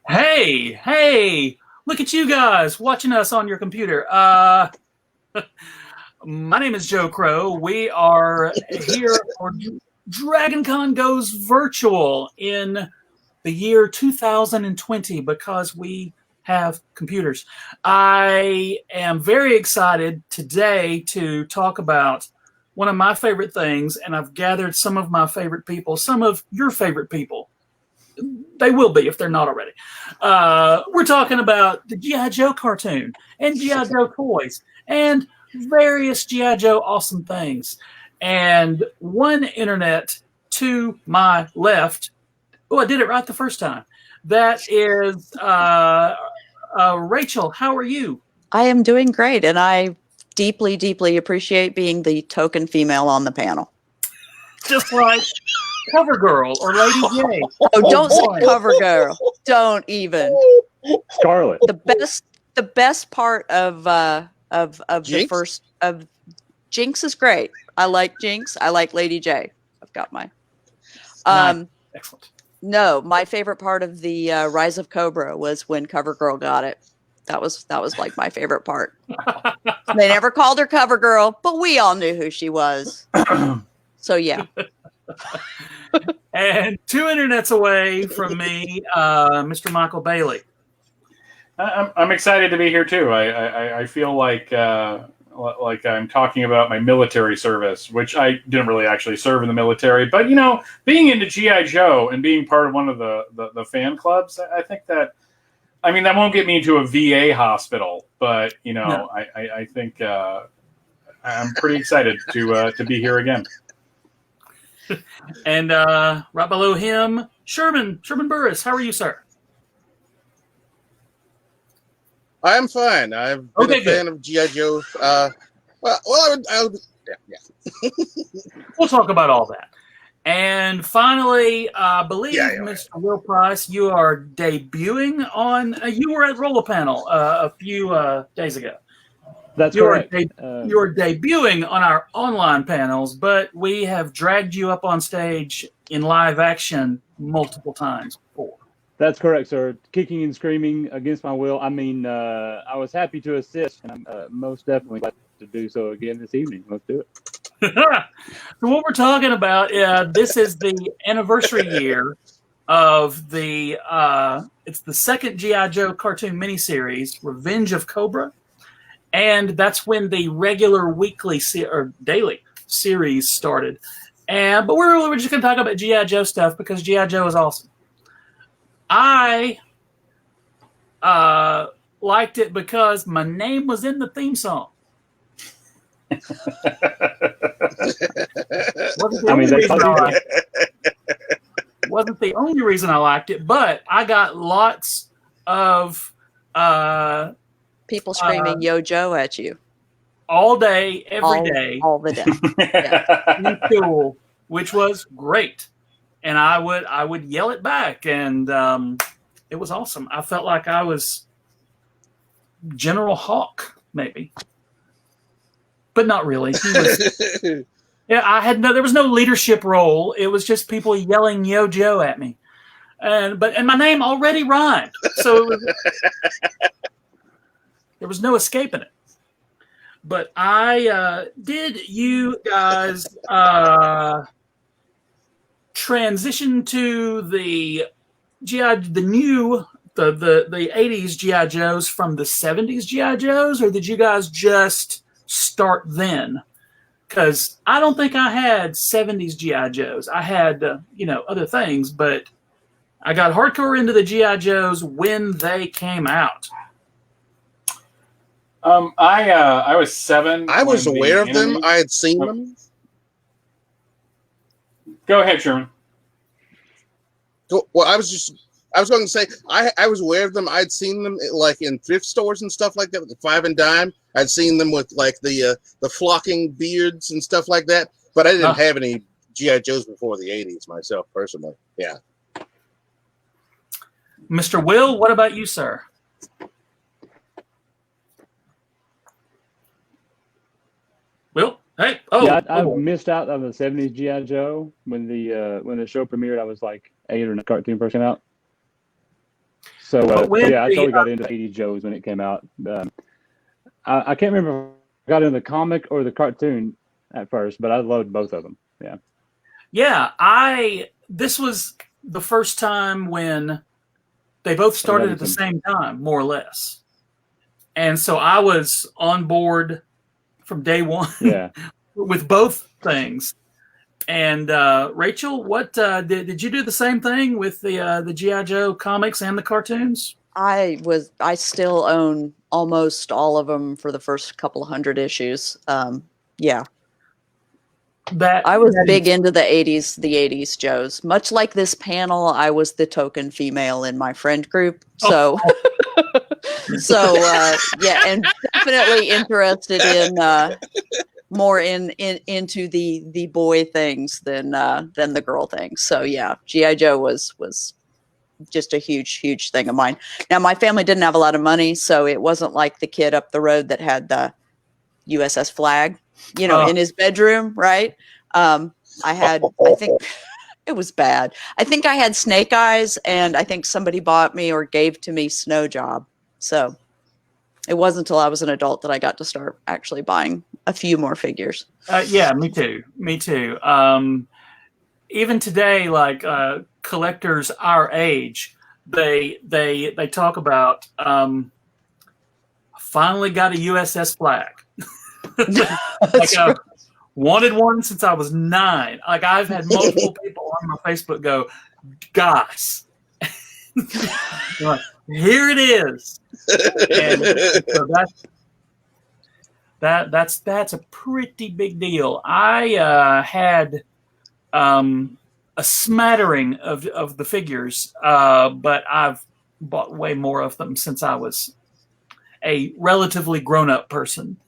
Hey, look at you guys watching us on your computer. My name is Joe Crowe. We are here for DragonCon Goes Virtual in the year 2020 because we have computers. I am very excited today to talk about one of my favorite things, and I've gathered some of my favorite people, some of your favorite people. They will be if they're not already. We're talking about the G.I. Joe cartoon and G.I. Joe toys and various G.I. Joe awesome things. And one internet to my left, oh, I did it right the first time. That is Rachel. How are you? I am doing great, and I deeply, deeply appreciate being the token female on the panel. Just like Cover Girl or Lady J. Oh, don't say Cover Girl. Don't even. Scarlet. The best part of the first of Jinx is great. I like Jinx. I like Lady J. I've got my excellent. No, my favorite part of the Rise of Cobra was when Cover Girl got it. That was like my favorite part. They never called her Cover Girl, but we all knew who she was. So yeah. And two internets away from me, Mr. Michael Bailey. I'm excited to be here too. I feel like I'm talking about my military service, which I didn't really actually serve in the military. But being into G.I. Joe and being part of one of the fan clubs, I think that, that won't get me into a VA hospital. But no. I think I'm pretty excited to be here again. And right below him, Sherman Burris. How are you, sir? I'm fine. I've been a fan of G.I. Joe. I would We'll talk about all that. And finally, I believe, Mr. Will Price, you are debuting on. You were at Roller Panel a few days ago. That's correct. You're debuting on our online panels, but we have dragged you up on stage in live action multiple times before. That's correct, sir. Kicking and screaming against my will. I was happy to assist, and I'm most definitely glad to do so again this evening. Let's do it. So what we're talking about, this is the anniversary year of the, it's the second G.I. Joe cartoon miniseries, Revenge of Cobra. And that's when the regular weekly or daily series started. But we're just going to talk about G.I. Joe stuff because G.I. Joe is awesome. I liked it because my name was in the theme song. Wasn't the only reason I liked it, but I got lots of people screaming "Yo Joe" at you all day, every day, all the day, in school, which was great. And I would yell it back, and it was awesome. I felt like I was General Hawk, maybe, but not really. He was, there was no leadership role. It was just people yelling "Yo Joe" at me, and my name already rhymed, so there was no escaping it. But did you guys transition to the new 80s G.I. Joes from the 70s G.I. Joes, or did you guys just start then? Because I don't think I had 70s G.I. Joes. I had other things, but I got hardcore into the G.I. Joes when they came out. I was 7. I was aware of them. I had seen them. Go ahead, Sherman. Well, I was going to say I was aware of them. I'd seen them like in thrift stores and stuff like that, with the 5 and dime. I'd seen them with like the flocking beards and stuff like that. But I didn't have any G.I. Joes before the 80s myself, personally. Yeah. Mr. Will, what about you, sir? Will? Hey. Oh, yeah, I missed out on the 70s G.I. Joe when the show premiered. I was like 8 or 9 cartoon person out. So when yeah, I the, totally got into 80s Joes when it came out. I can't remember if I got into the comic or the cartoon at first, but I loved both of them. Yeah. Yeah, this was the first time when they both started at the same time, more or less. And so I was on board from day one with both things. And Rachel, what did you do the same thing with the G.I. Joe comics and the cartoons? I still own almost all of them for the first couple of 100 issues. Yeah. I was big into the 80s Joes. Much like this panel, I was the token female in my friend group. So, yeah, and definitely interested in more into the boy things than the girl things. So yeah, G.I. Joe was just a huge thing of mine. Now my family didn't have a lot of money, so it wasn't like the kid up the road that had the U.S.S. flag, in his bedroom, right? I think it was bad. I think I had Snake Eyes, and I think somebody bought me or gave to me Snow Job. So it wasn't until I was an adult that I got to start actually buying a few more figures. Yeah, me too. Even today, like collectors our age, they talk about finally got a U.S.S. flag. Like I've wanted one since I was 9. Like I've had multiple people on my Facebook go, "Guys, here it is." And so that's a pretty big deal. I had a smattering of the figures, but I've bought way more of them since I was a relatively grown-up person.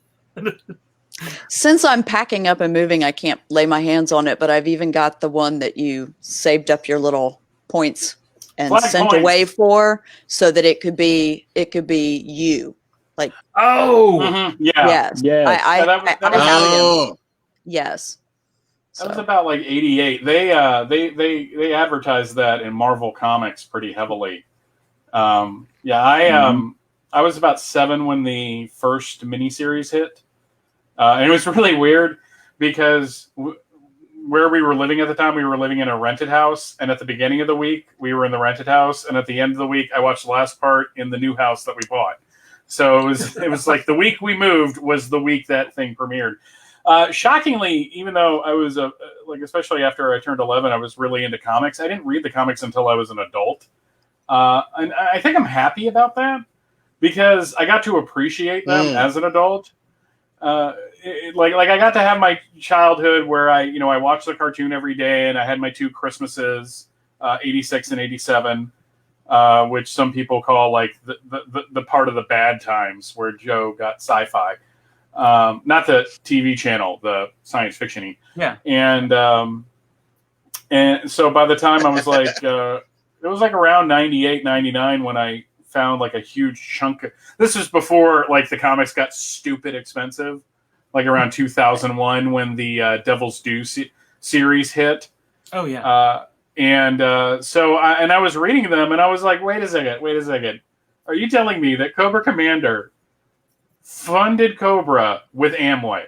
Since I'm packing up and moving, I can't lay my hands on it, but I've even got the one that you saved up your little points and sent away for, so that it could be you. Like, yes. I have it. Yes. That was about like 88. They advertised that in Marvel Comics pretty heavily. I was about 7 when the first miniseries hit. And it was really weird because where we were living at the time, we were living in a rented house. And at the beginning of the week, we were in the rented house. And at the end of the week, I watched the last part in the new house that we bought. So it was like the week we moved was the week that thing premiered. Shockingly, even though I was especially after I turned 11, I was really into comics. I didn't read the comics until I was an adult. And I think I'm happy about that because I got to appreciate them as an adult. I got to have my childhood where I watched the cartoon every day, and I had my 2 Christmases, 86 and 87, which some people call like the part of the bad times where Joe got Sci-Fi, not the TV channel, the science fiction-y. Yeah. And so by the time I was like, it was like around 98, 99 when I found like a huge chunk. This was before like the comics got stupid expensive, like around 2001 when the Devil's Due series hit. Oh yeah. So I was reading them and I was like, wait a second. Are you telling me that Cobra Commander funded Cobra with Amway?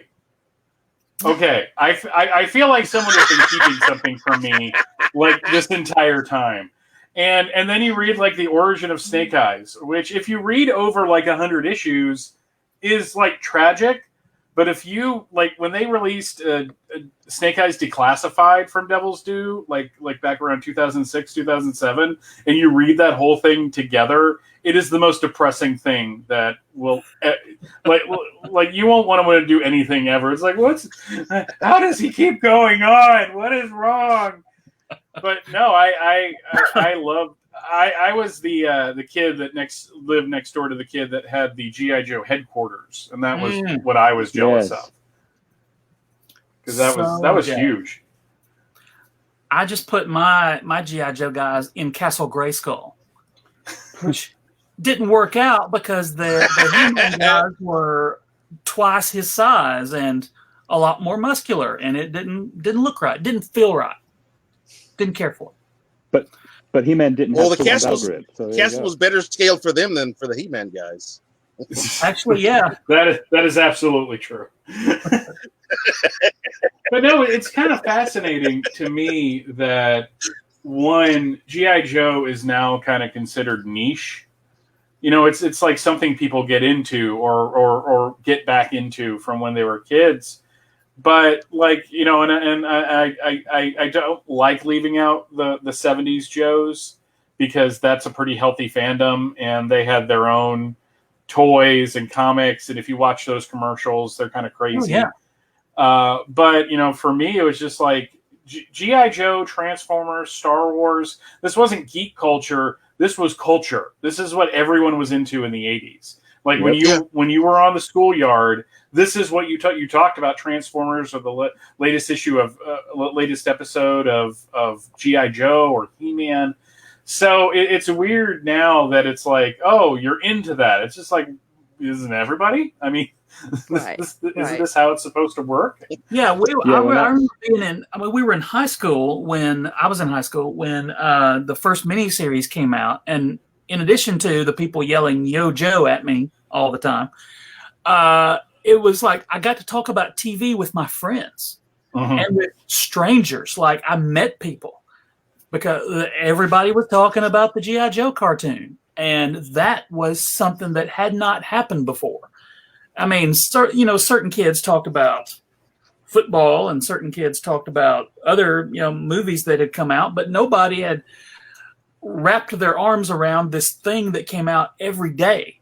Okay, I feel like someone has been keeping something from me like this entire time. And then you read like the origin of Snake Eyes, which if you read over like 100 issues is like tragic. But if you like when they released Snake Eyes Declassified from Devil's Due, like back around 2006, 2007, and you read that whole thing together, it is the most depressing thing that will like you won't want to do anything ever. It's like, how does he keep going on? What is wrong? But no, I loved. I was the kid that lived next door to the kid that had the G.I. Joe headquarters, and that was what I was jealous of, because that was huge. I just put my G.I. Joe guys in Castle Grayskull, which didn't work out because the human guys were twice his size and a lot more muscular, and it didn't look right, didn't feel right, didn't care for it. But He-Man didn't Well, have the castle was, grid, so castle was better scaled for them than for the He-Man guys. Actually, yeah. That is absolutely true. But no, it's kind of fascinating to me that one, G.I. Joe is now kind of considered niche. You know, it's like something people get into or get back into from when they were kids. But like, you know, and I don't like leaving out the 70s Joes, because that's a pretty healthy fandom, and they had their own toys and comics, and if you watch those commercials, they're kind of crazy. Oh, yeah. But you know, for me, it was just like G.I. Joe, Transformers, Star Wars. This wasn't geek culture. This was culture. This is what everyone was into in the 80s. Like when you were on the schoolyard, this is what you talked about Transformers, or the latest issue of latest episode of G.I. Joe or He-Man. So it's weird now that it's like, oh, you're into that. It's just like, isn't everybody? I mean, isn't this how it's supposed to work? Yeah, I remember being in. I mean, we were in high school when I was in high school when the first miniseries came out, and in addition to the people yelling "Yo Joe" at me all the time, it was like I got to talk about TV with my friends and with strangers. Like I met people because everybody was talking about the G.I. Joe cartoon, and that was something that had not happened before. I mean, certain kids talked about football, and certain kids talked about other, movies that had come out, but nobody had wrapped their arms around this thing that came out every day.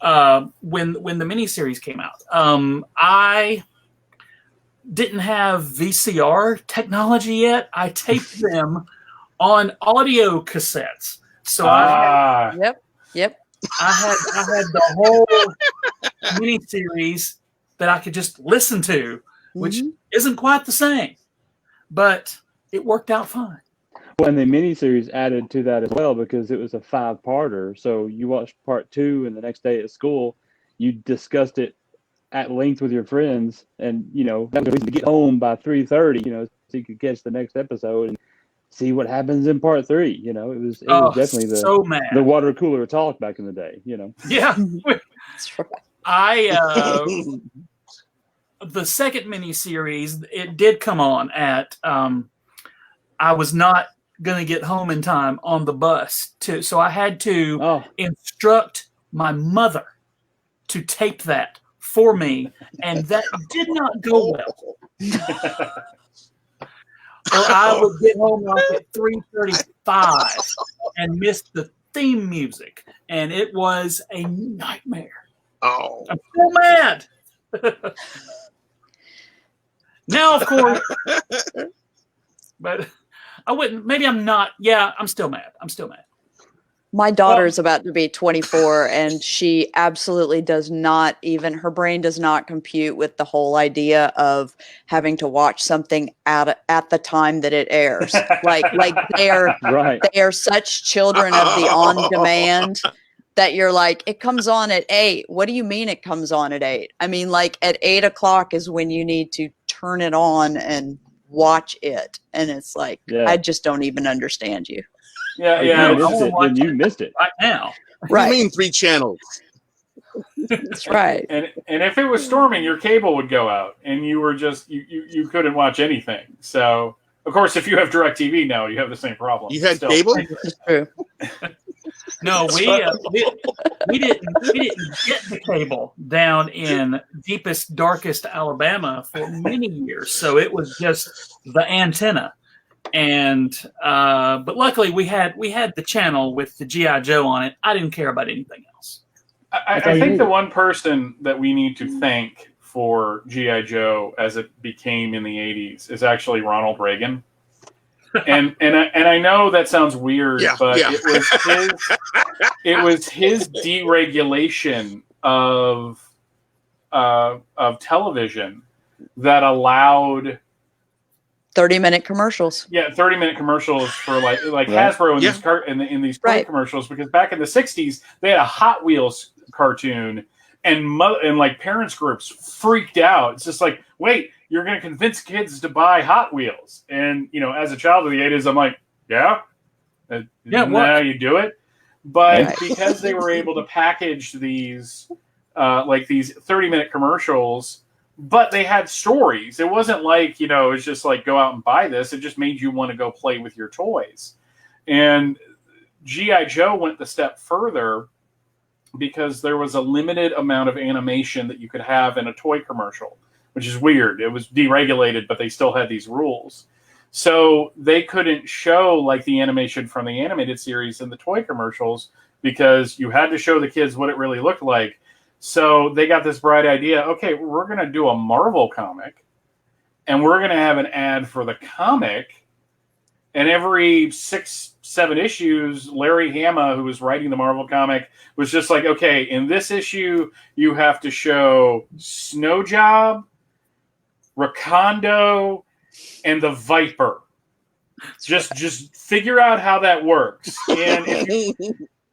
When the miniseries came out, I didn't have VCR technology yet. I taped them on audio cassettes. So Yep. I had the whole miniseries that I could just listen to, which isn't quite the same, but it worked out fine. Well, and the miniseries added to that as well, because it was a 5-parter. So you watched part 2, and the next day at school, you discussed it at length with your friends, and that was to get home by 3:30, so you could catch the next episode and see what happens in part 3. It was definitely the water cooler talk back in the day. Yeah, That's right. The second miniseries, it did come on at. I was not going to get home in time on the bus, so I had to instruct my mother to tape that for me, and that did not go well. Or I would get home at 3:35 and miss the theme music, and it was a nightmare. Oh, I'm so mad. Now, of course, but I wouldn't. Maybe I'm not. Yeah, I'm still mad. My daughter is about to be 24, and she absolutely does not even, her brain does not compute with the whole idea of having to watch something at the time that it airs. Like they are such children of the on demand that you're like, it comes on at 8. What do you mean it comes on at 8? I mean, like at 8 o'clock is when you need to turn it on and watch it. And it's like, I just don't even understand you. Yeah. You missed it right now. Right. You mean 3 channels? That's right. And if it was storming, your cable would go out, and you were just you couldn't watch anything. So of course, if you have DirecTV now, you have the same problem. You had cable? That's true. No, we didn't get the cable down in deepest, darkest Alabama for many years. So it was just the antenna. And but luckily we had the channel with the G.I. Joe on it. I didn't care about anything else. I think the one person that we need to thank for G.I. Joe as it became in the 80s is actually Ronald Reagan. And I know that sounds weird, but it was his deregulation of television that allowed 30-minute commercials. Yeah, 30-minute commercials for like Hasbro in these toy commercials, because back in the 60s they had a Hot Wheels cartoon, and like parents groups freaked out. It's just like, wait, you're going to convince kids to buy Hot Wheels? And as a child of the 80s, I'm like, yeah, Isn't that how you do it? But Right. because they were able to package these like these 30-minute commercials, but they had stories. It wasn't like, it was just like, go out and buy this. It just made you want to go play with your toys. And G.I. Joe went the step further because there was a limited amount of animation that you could have in a toy commercial, which is weird. It was deregulated, but they still had these rules. So they couldn't show like the animation from the animated series in the toy commercials because you had to show the kids what it really looked like. So they got this bright idea. Okay, we're going to do a Marvel comic and we're going to have an ad for the comic. And every 6-7 issues, Larry Hama, who was writing the Marvel comic, was just like, okay, in this issue, you have to show Snow Job, Rakondo, and the Viper. Just figure out how that works.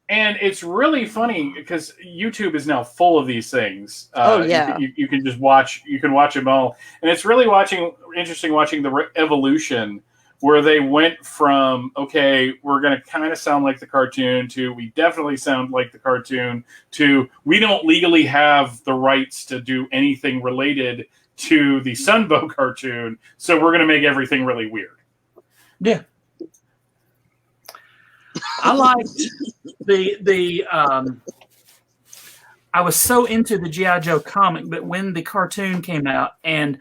And it's really funny because YouTube is now full of these things. You can just watch. You can watch them all, and it's really interesting watching the evolution where they went from, okay, we're going to kind of sound like the cartoon, to we definitely sound like the cartoon, to we don't legally have the rights to do anything related to the Sunbow cartoon, so we're going to make everything really weird. Yeah. I liked I was so into the G.I. Joe comic, but when the cartoon came out and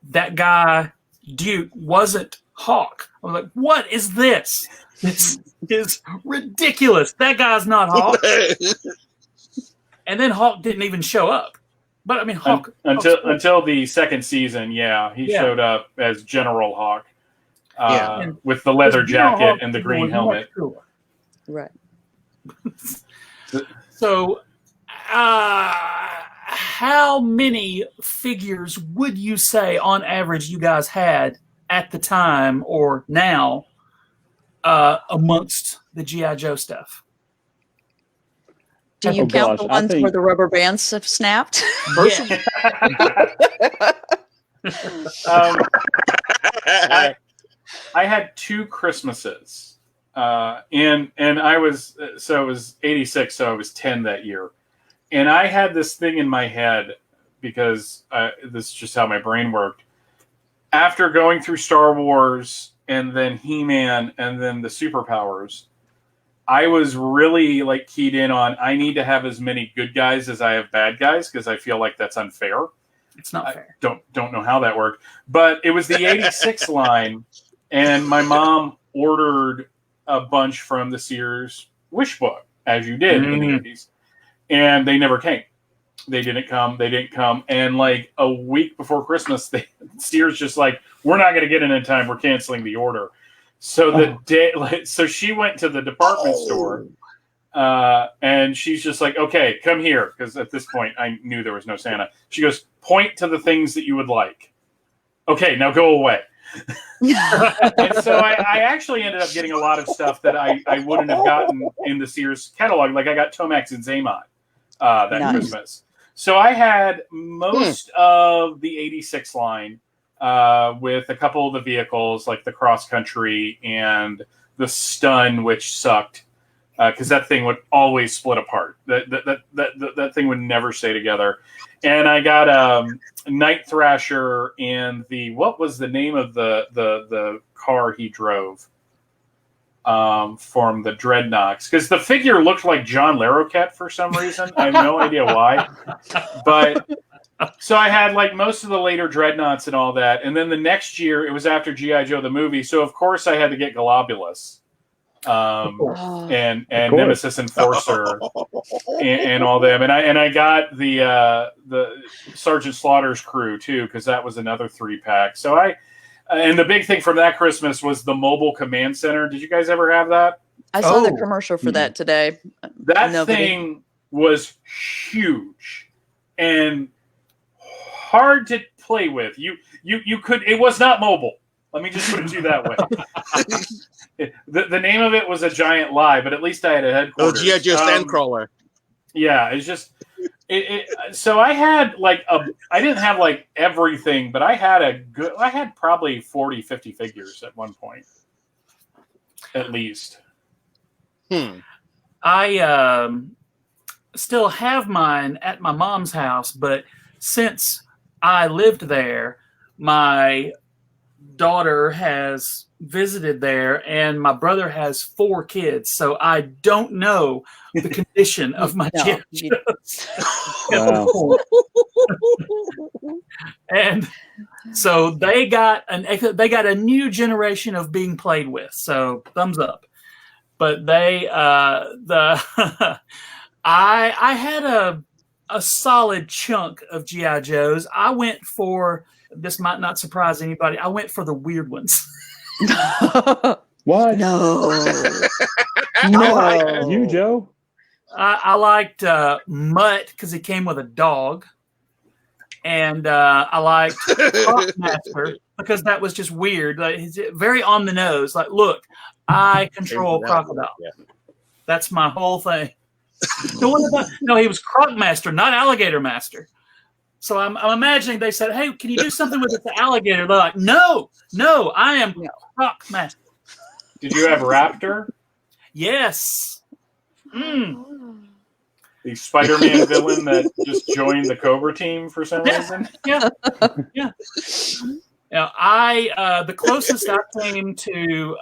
that guy, Duke, wasn't Hawk, I was like, what is this? This is ridiculous. That guy's not Hawk. And then Hawk didn't even show up. But I mean, Hawk until the second season, he showed up as General Hawk, with the leather jacket and the green helmet. Right. So, how many figures would you say, on average, you guys had at the time or now amongst the G.I. Joe stuff? Do you count the ones where the rubber bands have snapped? Yeah. I had 2 Christmases, and I was, so it was 86, so I was 10 that year, and I had this thing in my head because this is just how my brain worked. After going through Star Wars and then He-Man and then the superpowers, I was really like keyed in on, I need to have as many good guys as I have bad guys because I feel like that's unfair. It's not fair. Don't know how that worked, but it was the 86 line, and my mom ordered a bunch from the Sears Wish Book, as you did in the 80s, and they never came. They didn't come. And like a week before Christmas, Sears just like, we're not going to get it in time. We're canceling the order. So so she went to the department store, and she's just like, okay, come here. Because at this point, I knew there was no Santa. She goes, point to the things that you would like. Okay, now go away. And so I actually ended up getting a lot of stuff that I wouldn't have gotten in the Sears catalog. Like I got Tomax and Zaymot that Christmas. So I had most of the 86 line with a couple of the vehicles, like the Cross Country and the Stun, which sucked because that thing would always split apart. That thing would never stay together. And I got Night Thrasher and what was the name of the car he drove from the Dreadnoks? Because the figure looked like John Larroquette for some reason. I have no idea why. But so I had like most of the later Dreadnoughts and all that. And then the next year, it was after G.I. Joe the movie. So of course I had to get Globulus. And Nemesis Enforcer and all them, and I got the Sergeant Slaughter's crew too, because that was another 3-pack. So and the big thing from that Christmas was the mobile command center. Did you guys ever have that? I saw the commercial for that today. That thing was huge and hard to play with. You could, it was not mobile. Let me just put it to you that way. The name of it was a giant lie, but at least I had a headquarters. Oh, G.I. Joe Sandcrawler. Yeah, it's just so I had like I didn't have like everything, but I had probably 40, 50 figures at one point, at least. I still have mine at my mom's house, but since I lived there, my daughter has visited there, and my brother has 4 kids, so I don't know the condition of my No, G.I. you- Wow. And so they got a new generation of being played with. So thumbs up. But they I had a solid chunk of G.I. Joes. I went for, this might not surprise anybody, I went for the weird ones. What? No. No. You, Joe? I liked Mutt because he came with a dog. And I liked Croc Master because that was just weird. Like, he's very on the nose. Like, look, I control crocodile. Yeah. That's my whole thing. No, he was Croc Master, not Alligator Master. So I'm imagining they said, "Hey, can you do something with the alligator?" They're like, "No, I am Croc Master." Did you have Raptor, Yes. the Spider-Man villain that just joined the Cobra team for some reason? Yeah. Now, the closest I came to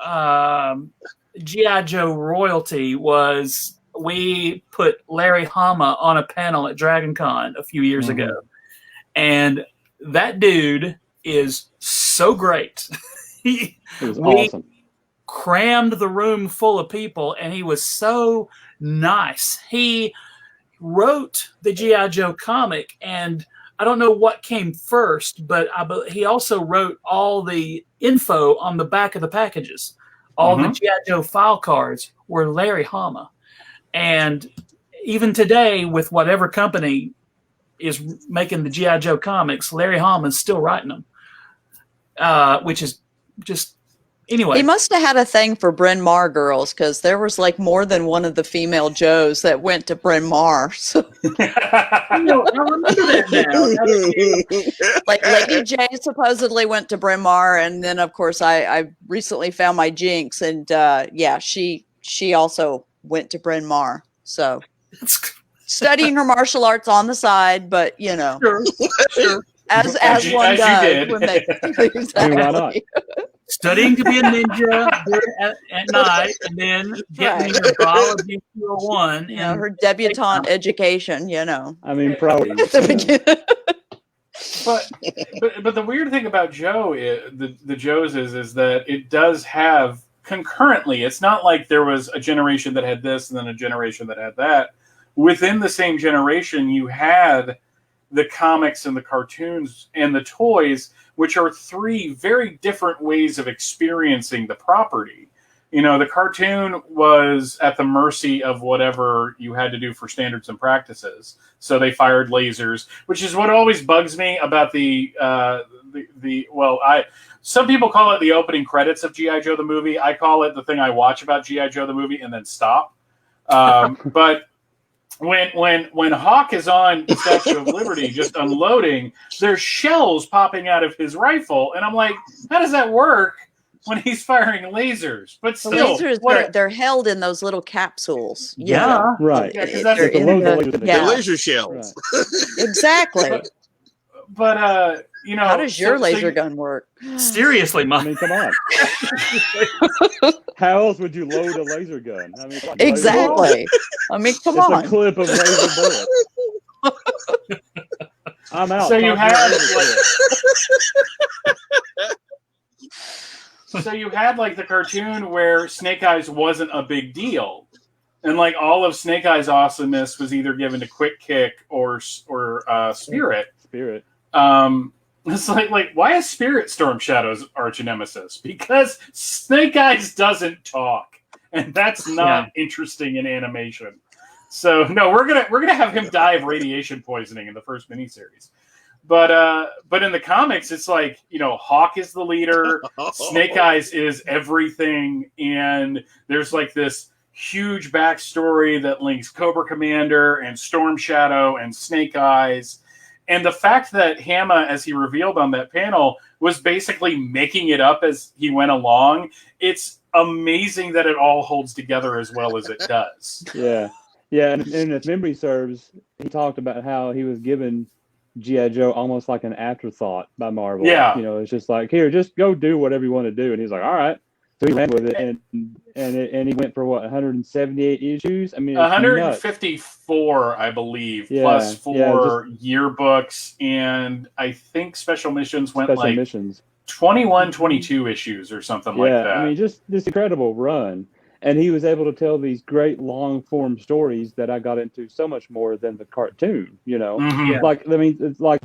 G.I. Joe royalty was we put Larry Hama on a panel at Dragon Con a few years ago. And that dude is so great. It was awesome. Crammed the room full of people, and he was so nice. He wrote the G.I. Joe comic, and I don't know what came first, but he also wrote all the info on the back of the packages. All the G.I. Joe file cards were Larry Hama. And even today, with whatever company is making the G.I. Joe comics, Larry Hama is still writing them, which is just... Anyway. He must have had a thing for Bryn Mawr girls, because there was like more than one of the female Joes that went to Bryn Mawr. So. I remember that now. Like Lady J supposedly went to Bryn Mawr, and then of course I recently found my Jinx, and she also went to Bryn Mawr. So studying her martial arts on the side, but Sure. as one as does you did. when they exactly. I mean, why not? Studying to be a ninja at night, and then getting your biology 201. You know, her debutante education, I mean, probably. At the beginning. But the weird thing about Joe, the Joes is that it does have concurrently. It's not like there was a generation that had this and then a generation that had that. Within the same generation, you had the comics and the cartoons and the toys, which are 3 very different ways of experiencing the property. You know, the cartoon was at the mercy of whatever you had to do for standards and practices. So they fired lasers, which is what always bugs me about some people call it the opening credits of G.I. Joe the movie. I call it the thing I watch about G.I. Joe the movie and then stop. But when Hawk is on the Statue of Liberty just unloading, there's shells popping out of his rifle, and I'm like, how does that work when he's firing lasers? But The still, lasers, they're held in those little capsules. Yeah. Right. Yeah, 'cause that's They're the in logo the- laser in the yeah. The laser shells. Right. Exactly. but you know, How does your laser gun work? Seriously, I Mike. mean, come on. How else would you load a laser gun? I mean, Exactly. I mean, come It's on. a clip of laser bullets. I'm out. So you Talk had about so you had like the cartoon where Snake Eyes wasn't a big deal, and like all of Snake Eyes' awesomeness was either given to Quick Kick or Spirit. Spirit. It's like why is Spirit Storm Shadow's arch nemesis? Because Snake Eyes doesn't talk, and that's not interesting in animation. So no, we're gonna have him die of radiation poisoning in the first miniseries. But in the comics, it's like, you know, Hawk is the leader, Snake Eyes is everything, and there's like this huge backstory that links Cobra Commander and Storm Shadow and Snake Eyes. And the fact that Hama, as he revealed on that panel, was basically making it up as he went along, it's amazing that it all holds together as well as it does. Yeah. And if memory serves, he talked about how he was given G.I. Joe almost like an afterthought by Marvel. Yeah. You know, it's just like, here, just go do whatever you want to do. And he's like, all right. So he ran with it, and he went for what, 178 issues? I mean, 154, I believe, plus 4 yearbooks, and I think special missions went like 21, 22 issues or something like that. I mean, just this incredible run. And he was able to tell these great long-form stories that I got into so much more than the cartoon, you know? Mm-hmm. Like, I mean, it's like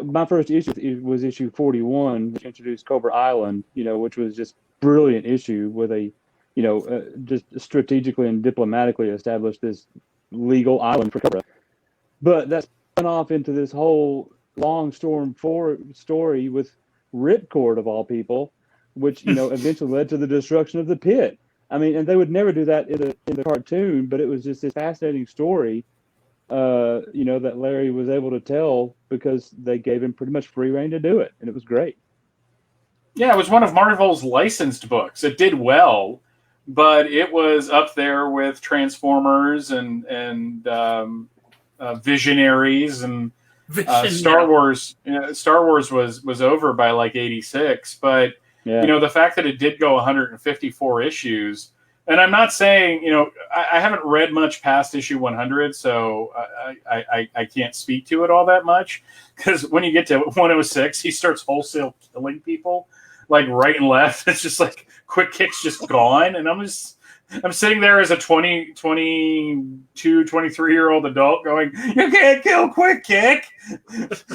my first issue was issue 41, which introduced Cobra Island, you know, which was just brilliant issue with a, you know, just strategically and diplomatically established this legal island for Cobra. But that spun off into this whole Long Storm 4 story with Ripcord of all people, which, you know, eventually led to the destruction of the pit. I mean, and they would never do that in the cartoon, but it was just this fascinating story, you know, that Larry was able to tell because they gave him pretty much free reign to do it, and it was great. Yeah, it was one of Marvel's licensed books. It did well, but it was up there with Transformers and Visionaries and Star Wars. You know, Star Wars was over by like 86, but you know, the fact that it did go 154 issues, and I'm not saying, you know, I haven't read much past issue 100, so I can't speak to it all that much, because when you get to 106, he starts wholesale killing people, like right and left. It's just like Quick Kick's just gone, and I'm sitting there as a 22, 23-year-old adult going, you can't kill Quick Kick.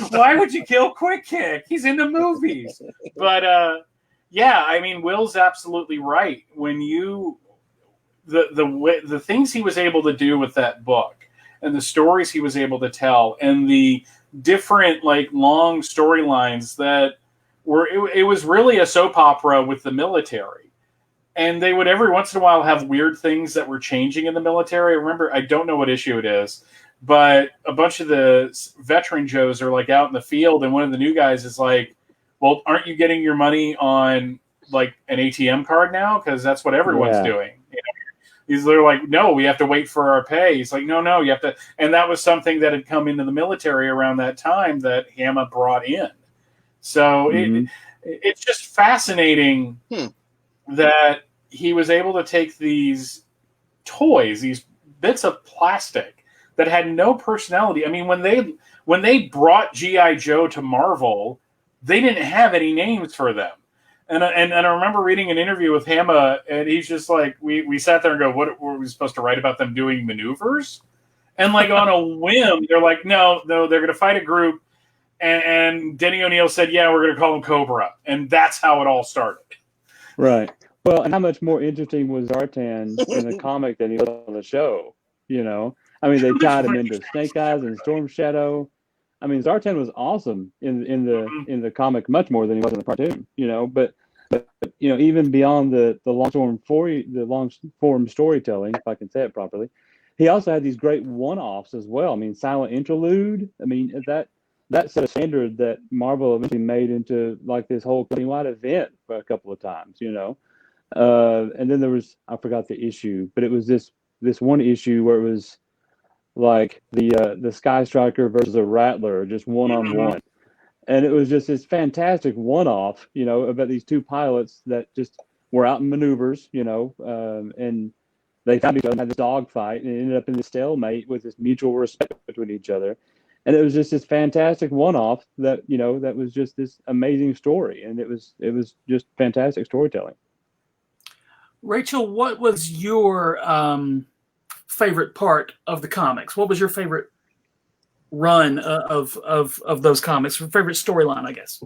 Why would you kill Quick Kick? He's in the movies. But yeah, I mean, Will's absolutely right. When the things he was able to do with that book, and the stories he was able to tell, and the different like long storylines that were, it was really a soap opera with the military. And they would every once in a while have weird things that were changing in the military. Remember, I don't know what issue it is, but a bunch of the veteran Joes are like out in the field, and one of the new guys is like, well, aren't you getting your money on like an ATM card now? Because that's what everyone's doing. You know? They're like, no, we have to wait for our pay. He's like, no, you have to. And that was something that had come into the military around that time that Hama brought in. So it's just fascinating that he was able to take these toys, these bits of plastic that had no personality. I mean, when they brought G.I. Joe to Marvel, they didn't have any names for them. And I remember reading an interview with Hama, and he's just like, we sat there and go, what were we supposed to write about them doing maneuvers? And like on a whim, they're like, no, they're going to fight a group. And Denny O'Neil said, yeah, we're going to call them Cobra. And that's how it all started. Right. Well, and how much more interesting was Zartan in the comic than he was on the show? You know, I mean, they tied him into Snake Eyes and Storm Shadow. I mean, Zartan was awesome in the comic much more than he was in the cartoon. You know, but you know, even beyond the long form storytelling, if I can say it properly, he also had these great one-offs as well. I mean, Silent Interlude. I mean, that set a standard that Marvel eventually made into like this whole company-wide event for a couple of times. You know. And then there was, I forgot the issue, but it was this one issue where it was like the Sky Striker versus a Rattler, just one-on-one. And it was just this fantastic one-off, you know, about these two pilots that just were out in maneuvers, you know, and they found each other and had this dogfight, and it ended up in this stalemate with this mutual respect between each other. And it was just this fantastic one-off that, you know, that was just this amazing story. And it was just fantastic storytelling. Rachel, what was your favorite part of the comics? What was your favorite run of those comics? Favorite storyline, I guess.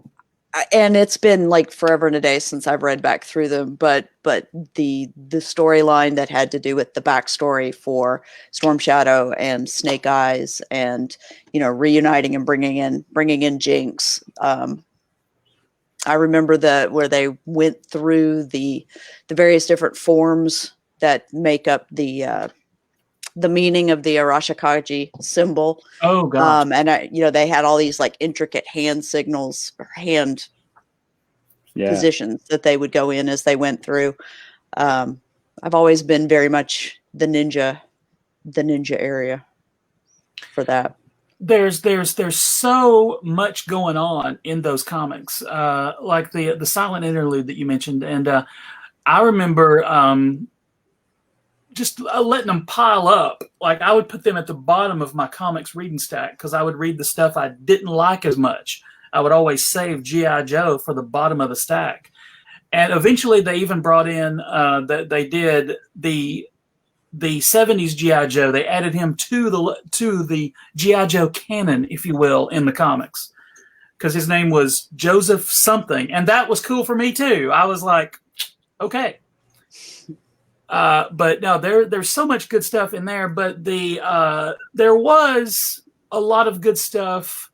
And it's been like forever and a day since I've read back through them, but the storyline that had to do with the backstory for Storm Shadow and Snake Eyes, and you know, reuniting and bringing in Jinx. I remember where they went through the various different forms that make up the meaning of the Arashikage symbol. Oh God! And you know, they had all these like intricate hand signals or hand positions that they would go in as they went through. I've always been very much the ninja area for that. There's so much going on in those comics, like the silent interlude that you mentioned, and I remember just letting them pile up. Like I would put them at the bottom of my comics reading stack because I would read the stuff I didn't like as much. I would always save G.I. Joe for the bottom of the stack. And eventually they even brought in, that they did the 70s G.I. Joe. They added him to the G.I. Joe canon, if you will, in the comics. Because his name was Joseph something. And that was cool for me too. I was like, okay. But no, there's so much good stuff in there. But there was a lot of good stuff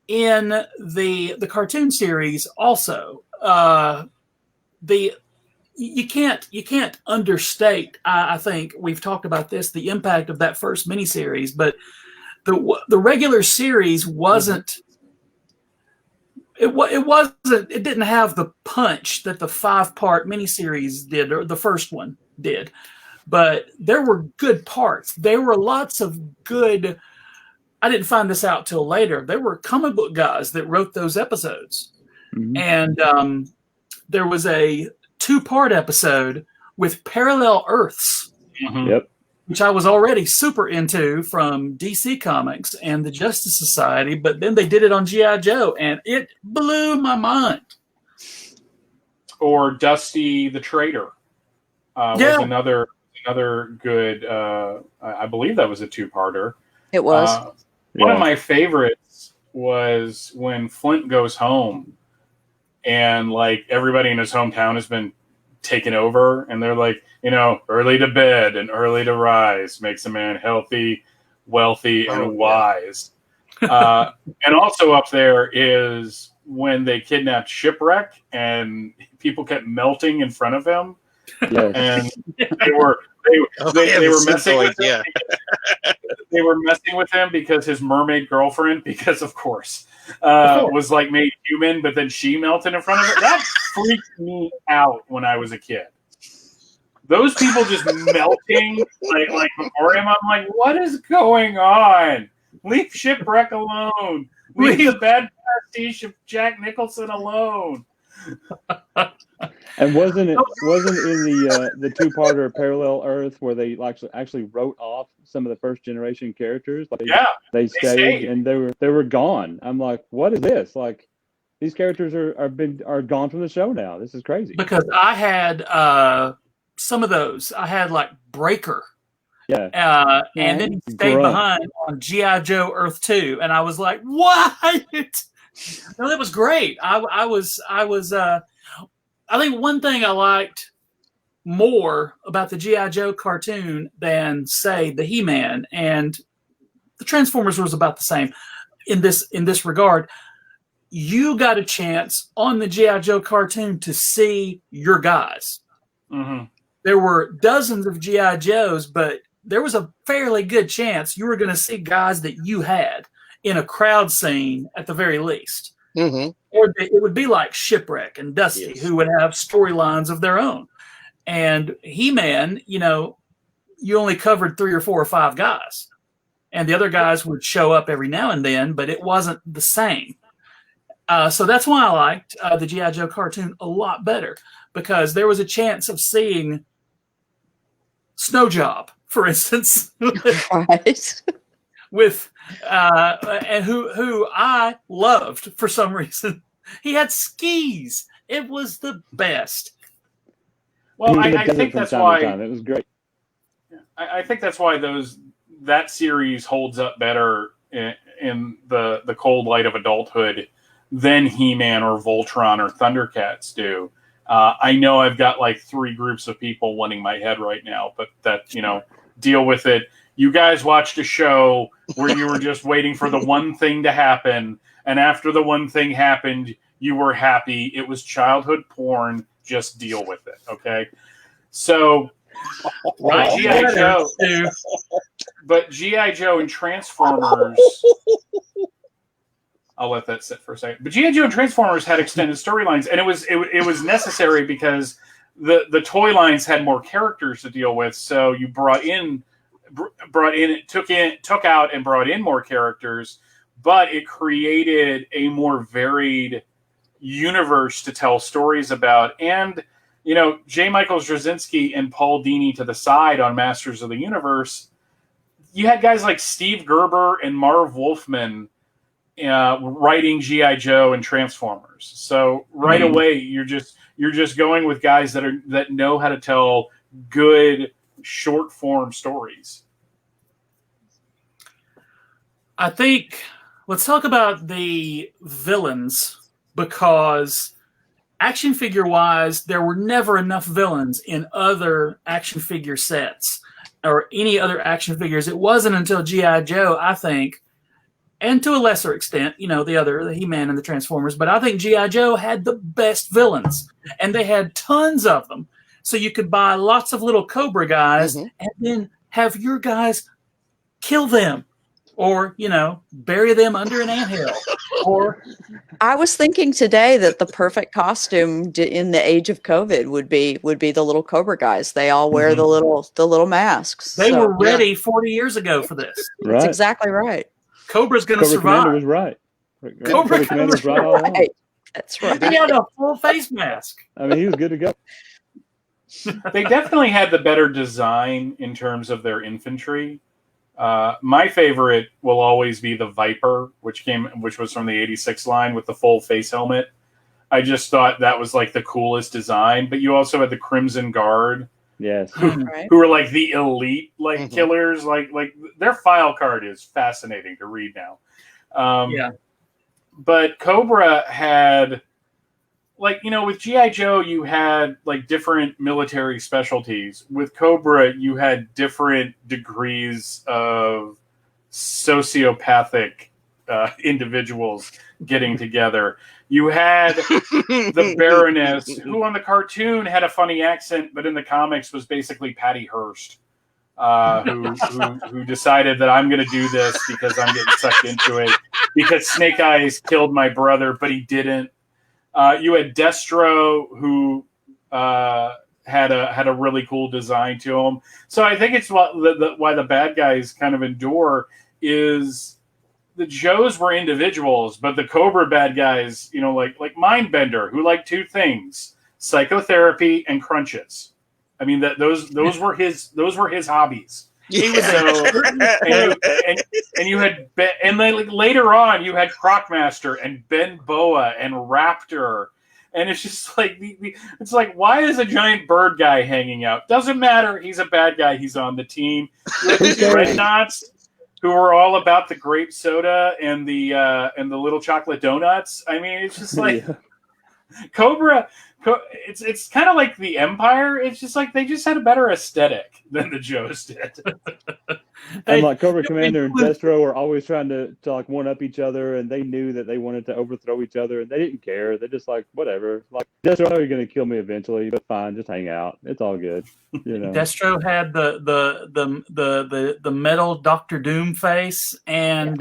in the cartoon series also. You can't understate. I think we've talked about this, the impact of that first miniseries, but the regular series wasn't. It didn't have the punch that the 5-part miniseries did, or the first one did. But there were good parts. There were lots of good. I didn't find this out till later. There were comic book guys that wrote those episodes, and there was a 2-part episode with parallel Earths, which I was already super into from DC Comics and the Justice Society, but then they did it on G.I. Joe, and it blew my mind. Or Dusty the Traitor was another good, I believe that was a 2-parter. It was. One of my favorites was when Flint goes home and like everybody in his hometown has been taken over, and they're like, early to bed and early to rise makes a man healthy, wealthy, and wise. And also up there is when they kidnapped Shipwreck and people kept melting in front of him. And they were messing with him. They were messing with him because his mermaid girlfriend, because of course, was like made human, but then she melted in front of it. That freaked me out when I was a kid. Those people just melting like before him. I'm like, what is going on? Leave Shipwreck alone. Leave the bad pastiche of Jack Nicholson alone. And wasn't in the 2-parter Parallel Earth where they actually wrote off some of the first generation characters? Like they stayed and they were gone. I'm like, what is this? Like these characters are gone from the show now. This is crazy. Because I had some of those. I had like Breaker. And then he stayed behind on G.I. Joe Earth 2, and I was like, what? No, that was great. I think one thing I liked more about the G.I. Joe cartoon than, say, the He-Man and the Transformers was about the same in this regard. You got a chance on the G.I. Joe cartoon to see your guys. Mm-hmm. There were dozens of G.I. Joes, but there was a fairly good chance you were going to see guys that you had in a crowd scene at the very least. Mm-hmm. Or it would be like Shipwreck and Dusty, who would have storylines of their own. And He-Man, you only covered 3 or 4 or 5 guys. And the other guys would show up every now and then, but it wasn't the same. So that's why I liked the G.I. Joe cartoon a lot better, because there was a chance of seeing Snowjob, for instance. Right. With and who I loved for some reason. He had skis. It was the best. Well, I think that's why it was great. I think that's why that series holds up better in the cold light of adulthood than He-Man or Voltron or Thundercats do. I know I've got like 3 groups of people wanting my head right now, but that deal with it. You guys watched a show where you were just waiting for the one thing to happen, and after the one thing happened, you were happy. It was childhood porn. Just deal with it, okay? So, G.I. Joe and Transformers, I'll let that sit for a second. But G.I. Joe and Transformers had extended storylines, and it was necessary because the toy lines had more characters to deal with. So you took out and brought in more characters, but it created a more varied universe to tell stories about. And J. Michael Straczynski and Paul Dini to the side on Masters of the Universe. You had guys like Steve Gerber and Marv Wolfman writing G.I. Joe and Transformers. So right away, you're just going with guys that know how to tell good short form stories. I think let's talk about the villains, because action figure wise, there were never enough villains in other action figure sets or any other action figures. It wasn't until G.I. Joe, I think, and to a lesser extent, the He-Man and the Transformers, but I think G.I. Joe had the best villains, and they had tons of them. So you could buy lots of little Cobra guys and then have your guys kill them or, bury them under an anthill. Or I was thinking today that the perfect costume in the age of COVID would be the little Cobra guys. They all wear the little masks. They were ready 40 years ago for this. Right. That's exactly right. Cobra's going to survive. Commander was right. Cobra Commander was right all along. Right. That's right. He had a full face mask. I mean, he was good to go. They definitely had the better design in terms of their infantry. My favorite will always be the Viper, which was from the '86 line with the full face helmet. I just thought that was like the coolest design. But you also had the Crimson Guard, Yes. who were like the elite killers. Like their file card is fascinating to read now. But Cobra had, with G.I. Joe, you had like different military specialties. With Cobra, you had different degrees of sociopathic individuals getting together. You had the Baroness, who on the cartoon had a funny accent, but in the comics was basically Patty Hearst, who decided that I'm going to do this because I'm getting sucked into it, because Snake Eyes killed my brother, but he didn't. You had Destro, who had a really cool design to him. So I think it's why the bad guys kind of endure is the Joes were individuals, but the Cobra bad guys, like Mindbender, who liked two things: psychotherapy and crunches. I mean, those were his hobbies. He was and you had and then later on you had Crocmaster and Ben Boa and Raptor, and it's just like it's like, why is a giant bird guy hanging out? Doesn't matter. He's a bad guy. He's on the team. You had the Dreadnoughts, who were all about the grape soda and the little chocolate donuts. I mean, it's just like Cobra. It's kind of like the Empire. It's just like they just had a better aesthetic than the Joes did. And like Cobra Commander and Destro were always trying to like one up each other, and they knew that they wanted to overthrow each other, and they didn't care. They're just like, whatever. Like, Destro, I know you're going to kill me eventually, but fine, just hang out. It's all good. Destro had the metal Doctor Doom face and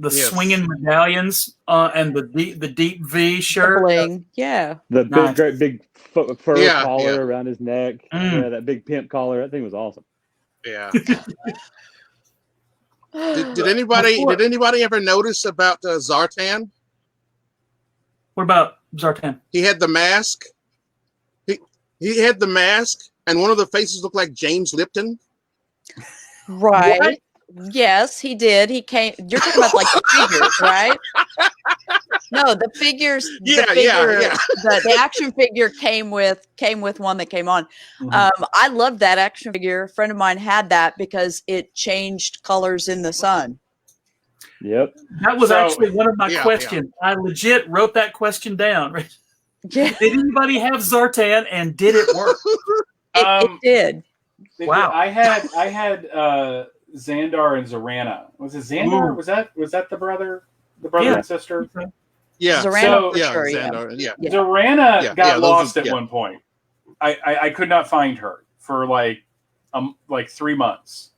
swinging medallions and the deep V shirt. The great big fur collar around his neck. Yeah, that big pimp collar. That thing was awesome. Yeah. Did anybody ever notice about Zartan? What about Zartan? He had the mask. He had the mask, and one of the faces looked like James Lipton. Right. What? Yes, he did. He came. You're talking about like the figures, right? No, the figures. The action figure came with one that came on. Mm-hmm. I loved that action figure. A friend of mine had that because it changed colors in the sun. Yep. That was actually one of my questions. I legit wrote that question down. Yeah. Did anybody have Zartan, and did it work? It did. Wow. I had Xandar and Zarana. Was it Xandar? Ooh. Was that the brother and sister? Yeah. Zarana, Zarana got lost at one point. I could not find her for like 3 months.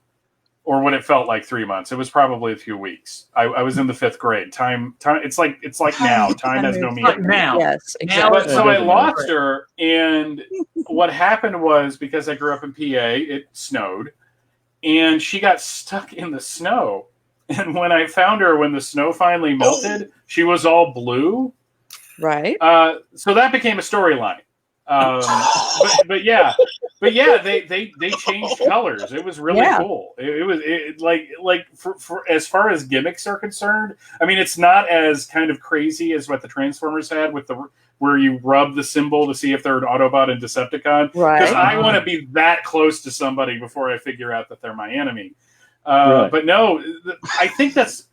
or what it felt like 3 months. It was probably a few weeks. I was in the 5th grade. Time. It's like now. Time has no meaning. Like now. Yes, Now But exactly. so I doesn't lost her, and what happened was, because I grew up in PA, it snowed, and she got stuck in the snow. And when I found her, when the snow finally melted, she was all blue. Right. So that became a storyline. But yeah, they changed colors. It was really cool. It was like for as far as gimmicks are concerned. I mean, it's not as kind of crazy as what the Transformers had with the where you rub the symbol to see if they're an Autobot and Decepticon. Right. Because I want to be that close to somebody before I figure out that they're my enemy. Right. But no, I think that's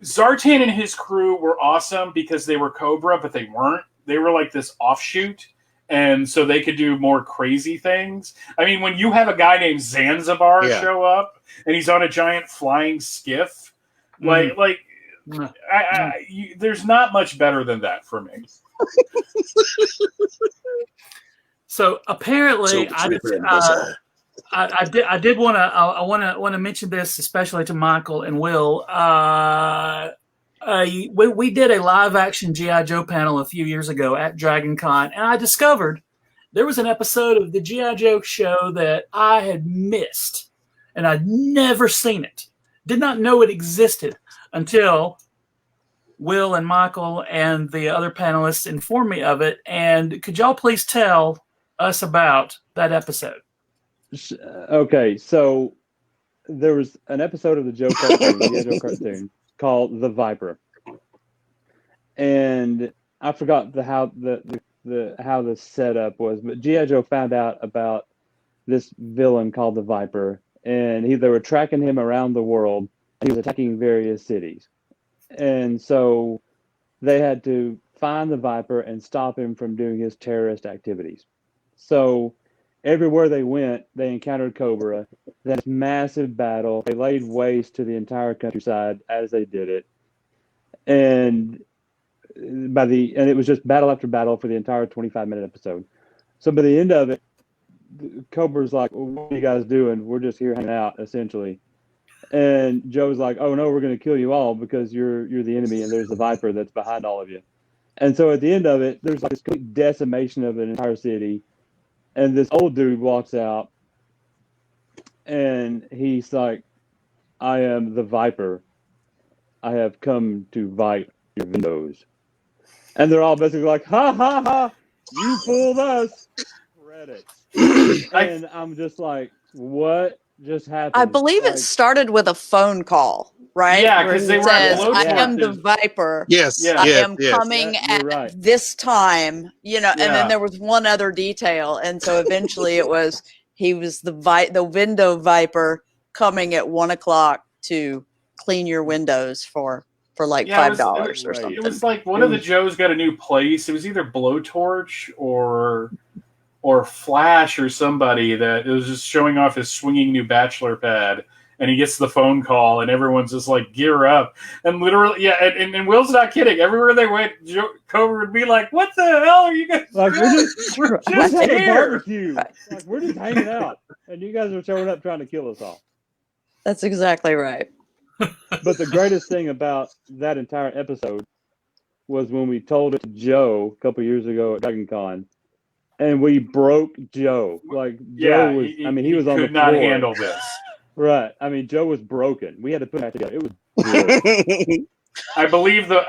Zartan and his crew were awesome because they were Cobra, but they weren't. They were like this offshoot. And so they could do more crazy things. I mean, when you have a guy named Zanzibar show up and he's on a giant flying skiff, there's not much better than that for me. So apparently, I did want to mention this, especially to Michael and Will. We did a live action G.I. Joe panel a few years ago at Dragon Con, and I discovered there was an episode of the G.I. Joe show that I had missed, and I'd never seen it. Did not know it existed until Will and Michael and the other panelists informed me of it. And could y'all please tell us about that episode? Okay, so there was an episode of the Joe cartoon, the Joe cartoon, called The Viper, and I forgot how the setup was, but G.I. Joe found out about this villain called the Viper, and they were tracking him around the world. He was attacking various cities, and so they had to find the Viper and stop him from doing his terrorist activities. So everywhere they went, they encountered Cobra. That massive battle. They laid waste to the entire countryside as they did it, and it was just battle after battle for the entire 25-minute episode. So by the end of it, Cobra's like, well, "What are you guys doing? We're just here hanging out, essentially." And Joe's like, "Oh no, we're going to kill you all because you're the enemy, and there's the Viper that's behind all of you." And so at the end of it, there's like this complete decimation of an entire city. And this old dude walks out, and he's like, "I am the Viper. I have come to vipe your windows." And they're all basically like, "Ha ha ha! You fooled us!" Credits. And I'm just like, "What just happened?" I believe it started with a phone call, right? Yeah, Where 'cause they it were says, blowtorches. "I am the Viper. Yes. Yeah. I yes, am yes. coming Yeah, at you're right. this time," and Yeah. then there was one other detail, and so eventually it was he was the window Viper coming at 1 o'clock to clean your windows for like $5 or something. It was like one of the Joes got a new place. It was either Blowtorch or Flash or somebody that it was just showing off his swinging new bachelor pad. And he gets the phone call, and everyone's just like, "Gear up!" And literally, yeah, and Will's not kidding. Everywhere they went, Cobra would be like, "What the hell are you guys like, doing? we're We're just just having a here." barbecue. Like, we're just hanging out, and you guys are showing up trying to kill us all. That's exactly right. But the greatest thing about that entire episode was when we told it to Joe a couple years ago at Dragon Con, and we broke Joe. Like, Joe was, he was on the could not floor. handle this. Right. I mean, Joe was broken. We had to put that together. It was good. I believe a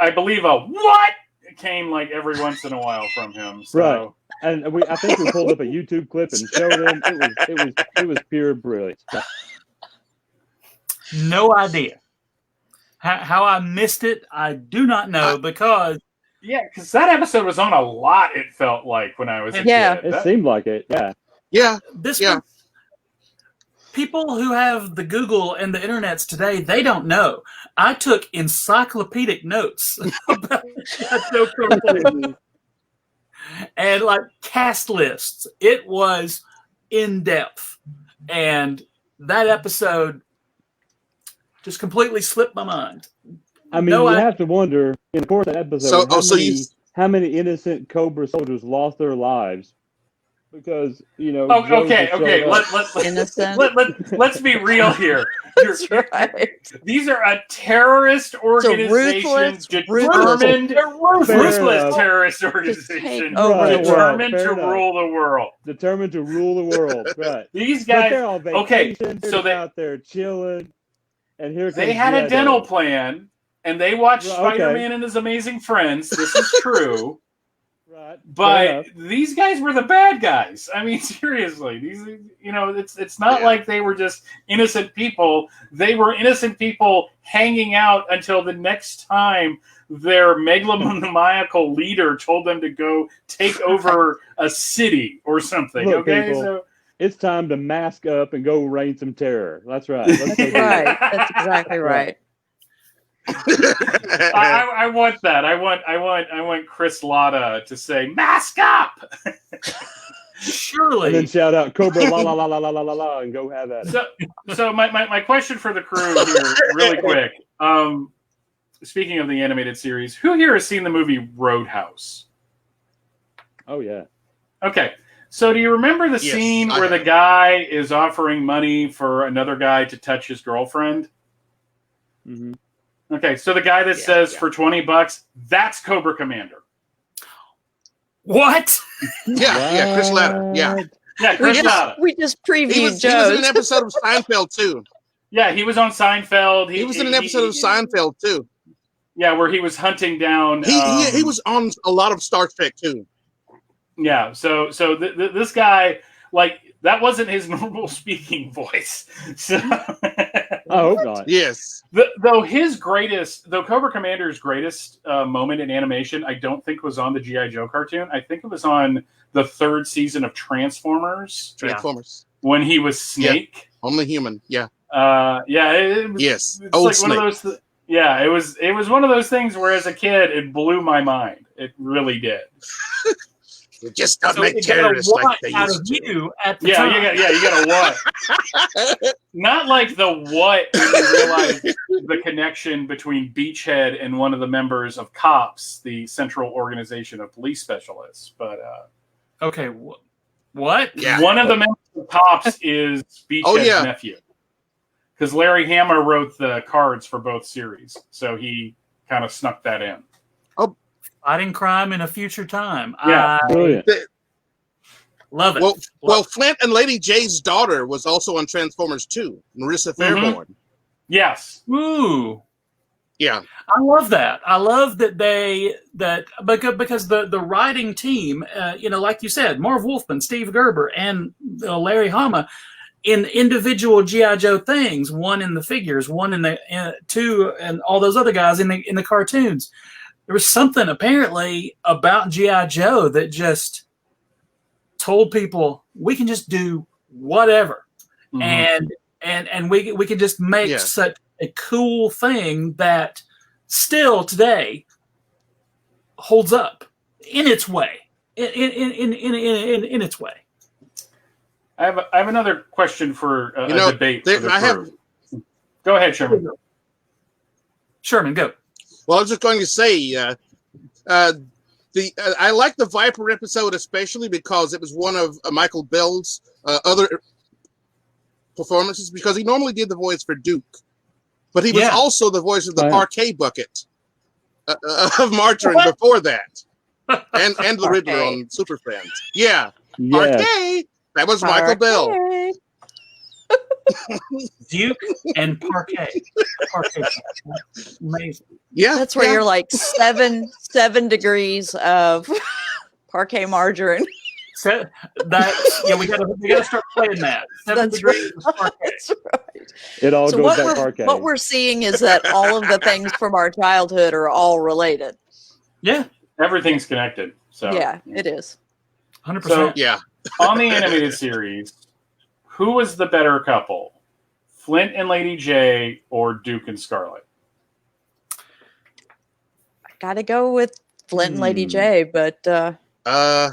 what came like every once in a while from him. So. Right. And I think we pulled up a YouTube clip and showed him. It was pure brilliance. No idea. How I missed it, I do not know, because because that episode was on a lot. It felt like when I was a kid. It seemed like it. Yeah. Yeah. One, people who have the Google and the internets today, they don't know. I took encyclopedic notes about that and like cast lists. It was in depth, and that episode just completely slipped my mind. I mean, you have to wonder in the course of that episode how many innocent Cobra soldiers lost their lives because Okay. Let's be real here. That's right. These are a terrorist organization, ruthless- determined, They're ruthless. ruthless terrorist organization, over the world. determined Fair to enough. rule the world. Determined to rule the world. Right. These But guys, they're on okay, vacation. They're so they- out there chilling. And here they comes had a G.I. dental Joe. plan, and they watched Well, okay. Spider-Man and His Amazing Friends. This is true. Right. Fair But enough. these guys were the bad guys. I mean, seriously, these, it's not like they were just innocent people. They were innocent people hanging out until the next time their megalomaniacal leader told them to go take over a city or something. Look, Okay, people, so it's time to mask up and go rain some terror. That's right. Let's go do Right. it. That's exactly right. I want that. I want Chris Latta to say mask up. And then Surely. shout out Cobra la la la la la la la la and go have at it. So my question for the crew here, really quick. Speaking of the animated series, who here has seen the movie Roadhouse? Oh yeah. Okay. So do you remember the Yes, scene I where the have. guy is offering money for another guy to touch his girlfriend? Mm-hmm. Okay, so the guy that Yeah, says yeah. for $20, that's Cobra Commander. What? Yeah, Chris Latta. Yeah. Yeah, Chris Latta. We just previewed He was in Joe's. an episode of Seinfeld too. Yeah, he was on Seinfeld. He was in an episode of Seinfeld too. Yeah, where he was hunting down. He was on a lot of Star Trek too. Yeah, so this guy, like, that wasn't his normal speaking voice. So, I hope not. Yes. though Cobra Commander's greatest moment in animation, I don't think was on the G.I. Joe cartoon. I think it was on the 3rd season of Transformers Transformers. when he was Snake. Only human. Yeah. It was, Yes. it's Old like Snake. one of those. Yeah, it was one of those things where, as a kid, it blew my mind. It really did. It just doesn't So make it got a terrorists like what they out of used to. you at the Yeah, time. you got a what? Not like the what when you realize the connection between Beachhead and one of the members of COPS, the Central Organization of Police Specialists. But Okay. What? Yeah. one of the members of COPS is Beachhead's Oh, yeah. nephew. Because Larry Hama wrote the cards for both series, so he kind of snuck that in. Fighting crime in a future time. Yeah. I Brilliant. love it. Well, Flint and Lady J's daughter was also on Transformers 2, Marissa Fairborn. Yes. Ooh. Yeah. I love that. I love that because the writing team, like you said, Marv Wolfman, Steve Gerber, and Larry Hama, in individual G.I. Joe things, one in the figures, one in the two, and all those other guys in the cartoons. There was something apparently about G.I. Joe that just told people we can just do whatever, Mhm. and we can just make Yeah. such a cool thing that still today holds up in its way. In its way. I have another question for a debate. For the crew. Go ahead, Sherman. Sherman, go. Well, I was just going to say, I like the Viper episode especially because it was one of Michael Bell's other performances, because he normally did the voice for Duke, but he was also the voice of the parquet bucket of Margarine before that, and the Riddler on Super Friends. Yeah, parquet. That was Michael Bell. Duke and parquet. Amazing. Yeah, That's where you're like 7 degrees of parquet margarine. So we gotta start playing that. 7 That's degrees of parquet. That's right. It all So goes what back we're, parquet. what we're seeing is that all of the things from our childhood are all related. Yeah, Everything's connected. So Yeah, it is. 100%. So- yeah. on the animated series, who was the better couple? Flint and Lady J or Duke and Scarlet? I gotta go with Flint and Lady J, but Yeah, I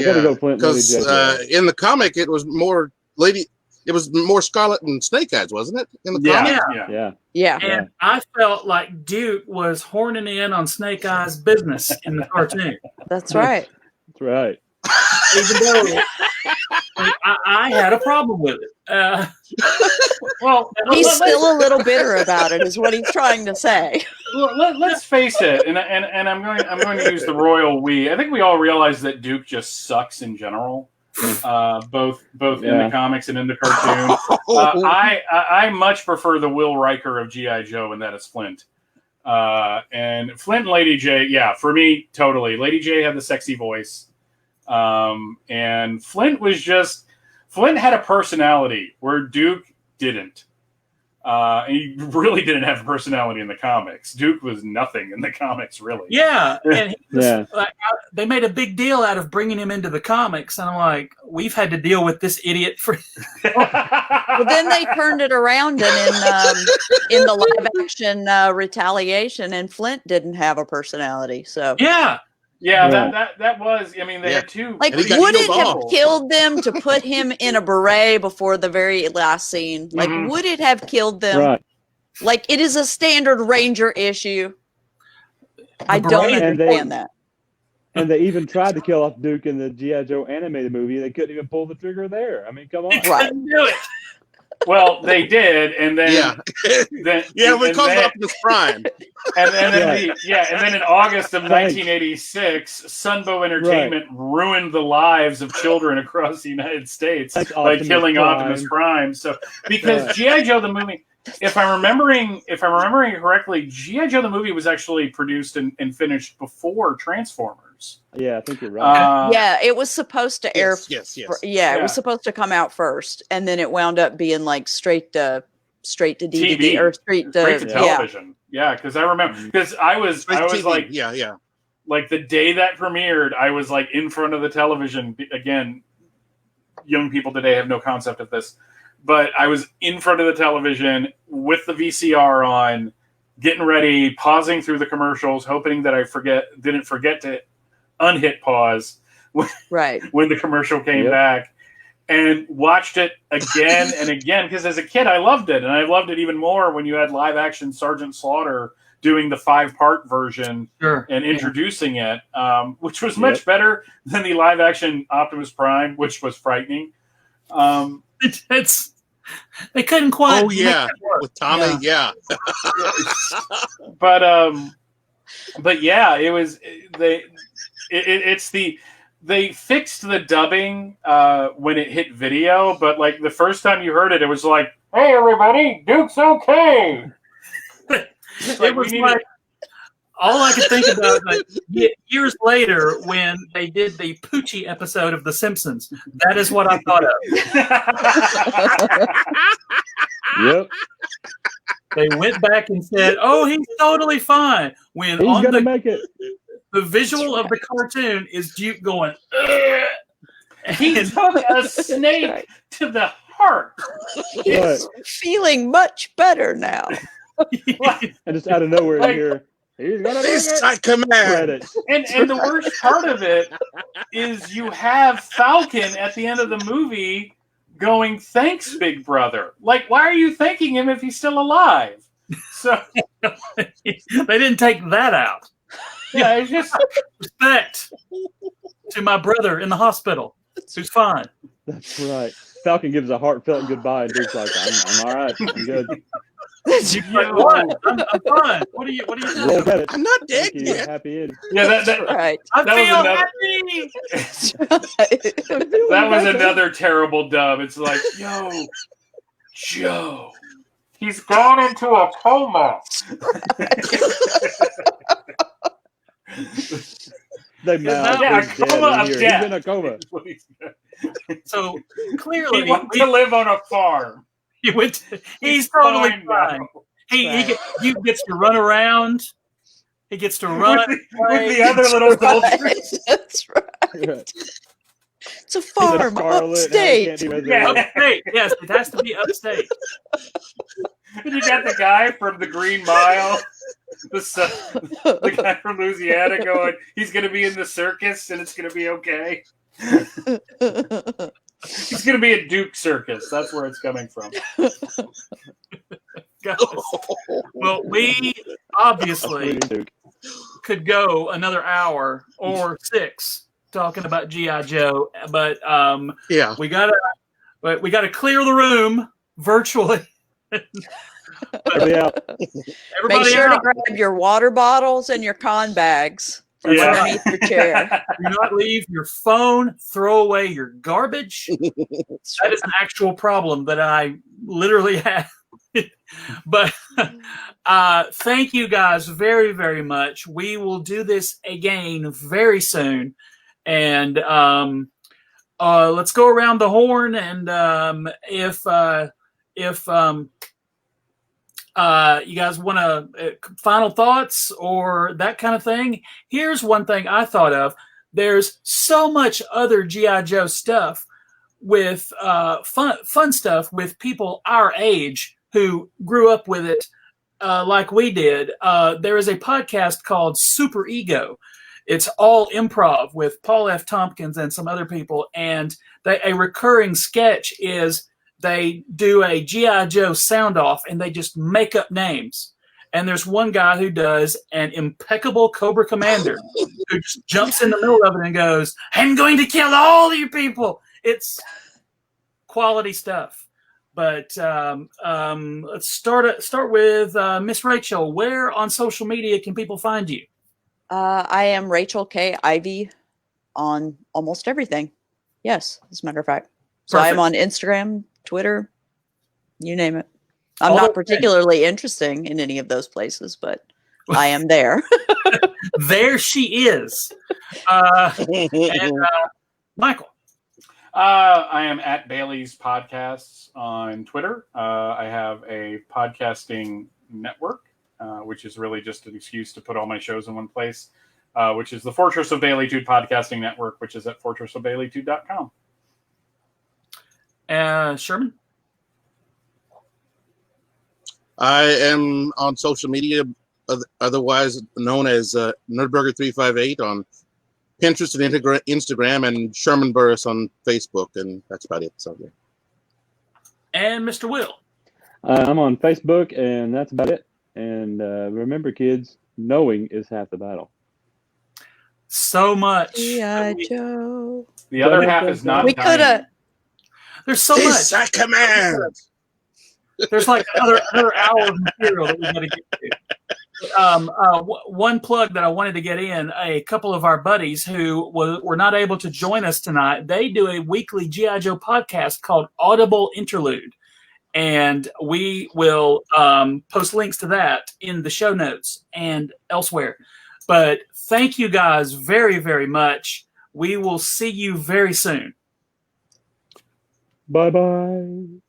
gotta go Flint and Lady because J. in the comic it was more Scarlet and Snake Eyes, wasn't it? In the comic, Yeah. yeah. And I felt like Duke was horning in on Snake Eyes' business in the cartoon. That's right. That's right. Even though I had a problem with it. Well, He's still a little bitter about it, is what he's trying to say. let's face it, and I'm going to use the royal we. I think we all realize that Duke just sucks in general, both in the comics and in the cartoon. I much prefer the Will Riker of G.I. Joe, and that is Flint. And Flint and Lady J, yeah, for me, totally. Lady J had the sexy voice, and Flint had a personality where Duke didn't. He really didn't have a personality in the comics. Duke was nothing in the comis, really. Yeah, and they made a big deal out of bringing him into the comics, and I'm like, we've had to deal with this idiot for. Well, then they turned it around, and in the live action Retaliation, and Flint didn't have a personality. So that was. I mean, they had two. Like, would it have killed them to put him in a beret before the very last scene? Like, would it have killed them? Right. Like, it is a standard Ranger issue. I don't understand that. And they even tried to kill off Duke in the G.I. Joe animated movie. They couldn't even pull the trigger there. I mean, come on. Right. Do it. Well, they did, and then we called it Optimus Prime. And then in August of 1986, Sunbow Entertainment ruined the lives of children across the United States by killing Optimus Prime. So, because G.I. Joe the movie, if I'm remembering correctly, G.I. Joe the movie was actually produced and finished before Transformers. Yeah, I think you're right. It was supposed to air. Yes. It was supposed to come out first, and then it wound up being like straight to DVD TV. Or straight to television. Yeah, because I remember because I was TV. like like the day that premiered, I was like in front of the television. Again, young people today have no concept of this, but I was in front of the television with the VCR on, getting ready, pausing through the commercials, hoping that I didn't forget to unhit pause when the commercial came back, and watched it again and again, because as a kid I loved it, and I loved it even more when you had live action Sergeant Slaughter doing the 5-part version and introducing it, which was much better than the live action Optimus Prime, which was frightening. They couldn't quite. Oh yeah, with Tommy. Yeah. But yeah, it was they fixed the dubbing when it hit video, but like the first time you heard it, it was like, "Hey everybody, Duke's okay." It was like all I could think about years later when they did the Poochie episode of The Simpsons. That is what I thought of. Yep. They went back and said, "Oh, he's totally fine." When He's on gonna make it. The visual of the cartoon is Duke going, he took a snake to the heart. He's feeling much better now. And just out of nowhere here, he's gonna make it. Command. And the worst part of it is you have Falcon at the end of the movie going, "Thanks, Big Brother." Like, why are you thanking him if he's still alive? So they didn't take that out. Yeah, it's just respect to my brother in the hospital, who's fine. That's right. Falcon gives a heartfelt goodbye, and Duke's like, "I'm all right. I'm good." Like, what? I'm fine. What are you doing? I'm not dead yet. Happy ending. Yeah, that Right. I that feel happy. that was another terrible dub. It's like, yo, Joe, he's gone into a coma. They mouth a coma of he's death. in a coma. So clearly, He wants to live on a farm. He's totally fine. He gets to run around. He gets to run with the other little soldiers. That's right. It's a farm upstate. Upstate. Yes, it has to be upstate. And you got the guy from the Green Mile, the guy from Louisiana going, he's going to be in the circus and it's going to be okay. He's going to be a Duke circus. That's where it's coming from. Well, we obviously could go another hour or 6 talking about G.I. Joe, but we gotta But we got to clear the room virtually. Everybody out. Everybody Make sure out. to grab your water bottles and your con bags from Yeah. underneath your chair. Do not leave your phone. Throw away your garbage. That is an actual problem that I literally have. But thank you guys very, very much. We will do this again very soon. And let's go around the horn. And if you guys want to final thoughts or that kind of thing, here's one thing I thought of. There's so much other G.I. Joe stuff with fun stuff with people our age who grew up with it like we did. There is a podcast called Super Ego. It's all improv with Paul F. Tompkins and some other people. And a recurring sketch is they do a G.I. Joe sound off and they just make up names. And there's one guy who does an impeccable Cobra Commander who just jumps in the middle of it and goes, "I'm going to kill all you people." It's quality stuff. But let's start with Miss Rachel. Where on social media can people find you? I am Rachel K. Ivey on almost everything. Yes, as a matter of fact. So Perfect. I'm on Instagram, Twitter, you name it. I'm All not okay. particularly interesting in any of those places, but I am there. There she is. And Michael. I am at Bailey's Podcasts on Twitter. I have a podcasting network, which is really just an excuse to put all my shows in one place, which is the Fortress of Baileytude Podcasting Network, which is at fortressofbaileytude.com. Sherman? I am on social media, otherwise known as Nerdburger358 on Pinterest and Instagram, and Sherman Burris on Facebook, and that's about it. So, yeah. And Mr. Will? I'm on Facebook, and that's about it. And remember, kids, knowing is half the battle. So much. G.I. Joe. The other half is not We could have. There's so This much. I command. There's like another hour of material that we got to get to. One plug that I wanted to get in, a couple of our buddies who were not able to join us tonight, they do a weekly G.I. Joe podcast called Audible Interlude. And we will post links to that in the show notes and elsewhere. But thank you guys very, very much. We will see you very soon. Bye-bye.